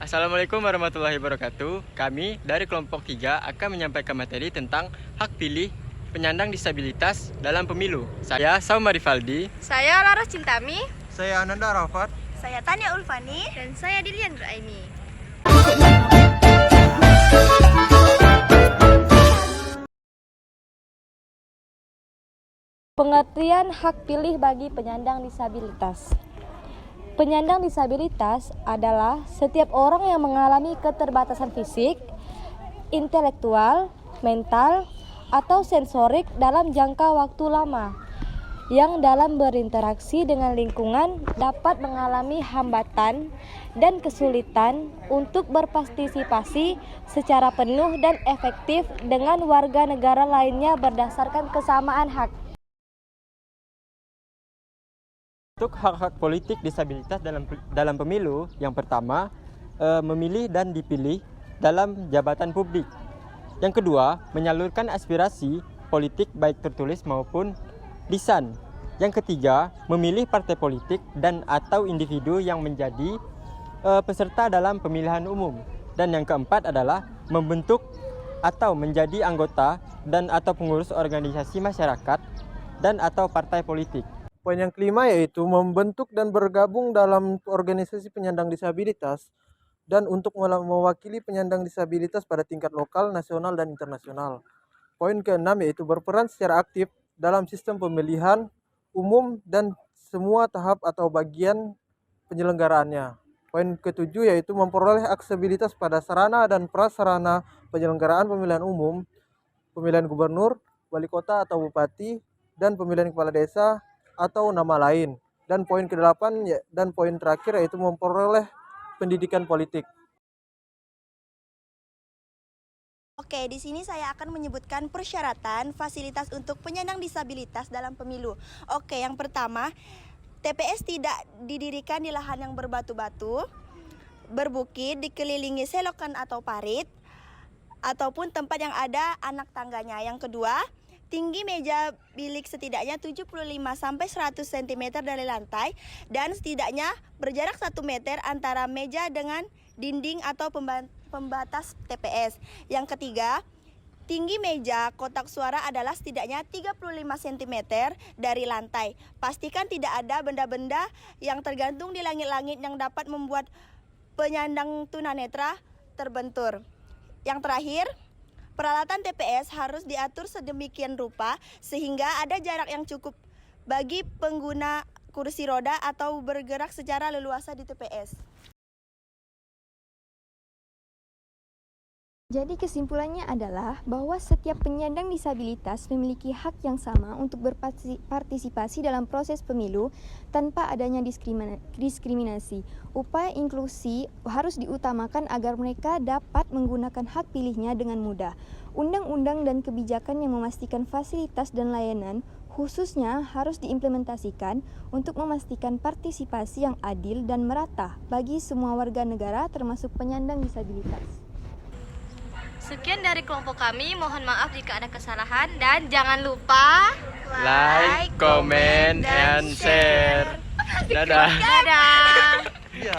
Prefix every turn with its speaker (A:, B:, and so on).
A: Assalamualaikum warahmatullahi wabarakatuh. Kami dari kelompok 3 akan menyampaikan materi tentang hak pilih penyandang disabilitas dalam pemilu. Saya Sauma Rivaldi.
B: Saya Laras Cintami.
C: Saya Ananda Arafat.
B: Saya Tania Ulfani. Dan saya Dilian Raimi.
D: Pengertian hak pilih bagi penyandang disabilitas. Penyandang disabilitas adalah setiap orang yang mengalami keterbatasan fisik, intelektual, mental, atau sensorik dalam jangka waktu lama, yang dalam berinteraksi dengan lingkungan dapat mengalami hambatan dan kesulitan untuk berpartisipasi secara penuh dan efektif dengan warga negara lainnya berdasarkan kesamaan hak.
A: Untuk hak-hak politik disabilitas dalam pemilu, yang pertama, memilih dan dipilih dalam jabatan publik. Yang kedua, menyalurkan aspirasi politik baik tertulis maupun lisan. Yang ketiga, memilih partai politik dan atau individu yang menjadi peserta dalam pemilihan umum. Dan yang keempat adalah membentuk atau menjadi anggota dan atau pengurus organisasi masyarakat dan atau partai politik.
C: Poin yang kelima yaitu membentuk dan bergabung dalam organisasi penyandang disabilitas dan untuk mewakili penyandang disabilitas pada tingkat lokal, nasional, dan internasional. Poin keenam yaitu berperan secara aktif dalam sistem pemilihan umum dan semua tahap atau bagian penyelenggaraannya. Poin ketujuh yaitu memperoleh aksesibilitas pada sarana dan prasarana penyelenggaraan pemilihan umum, pemilihan gubernur, wali kota atau bupati, dan pemilihan kepala desa atau nama lain. Dan poin ke-8 dan poin terakhir yaitu memperoleh pendidikan politik.
B: Oke, di sini saya akan menyebutkan persyaratan fasilitas untuk penyandang disabilitas dalam pemilu. Oke, yang pertama, TPS tidak didirikan di lahan yang berbatu-batu, berbukit, dikelilingi selokan atau parit, ataupun tempat yang ada anak tangganya. Yang kedua, tinggi meja bilik setidaknya 75-100 cm dari lantai dan setidaknya berjarak 1 meter antara meja dengan dinding atau pembatas TPS. Yang ketiga, tinggi meja kotak suara adalah setidaknya 35 cm dari lantai. Pastikan tidak ada benda-benda yang tergantung di langit-langit yang dapat membuat penyandang tunanetra terbentur. Yang terakhir, peralatan TPS harus diatur sedemikian rupa sehingga ada jarak yang cukup bagi pengguna kursi roda atau bergerak secara leluasa di TPS.
D: Jadi kesimpulannya adalah bahwa setiap penyandang disabilitas memiliki hak yang sama untuk berpartisipasi dalam proses pemilu tanpa adanya diskriminasi. Upaya inklusi harus diutamakan agar mereka dapat menggunakan hak pilihnya dengan mudah. Undang-undang dan kebijakan yang memastikan fasilitas dan layanan khususnya harus diimplementasikan untuk memastikan partisipasi yang adil dan merata bagi semua warga negara termasuk penyandang disabilitas.
B: Sekian dari kelompok kami, mohon maaf jika ada kesalahan dan jangan lupa
A: Like, comment, and share. Dadah.
B: Dadah.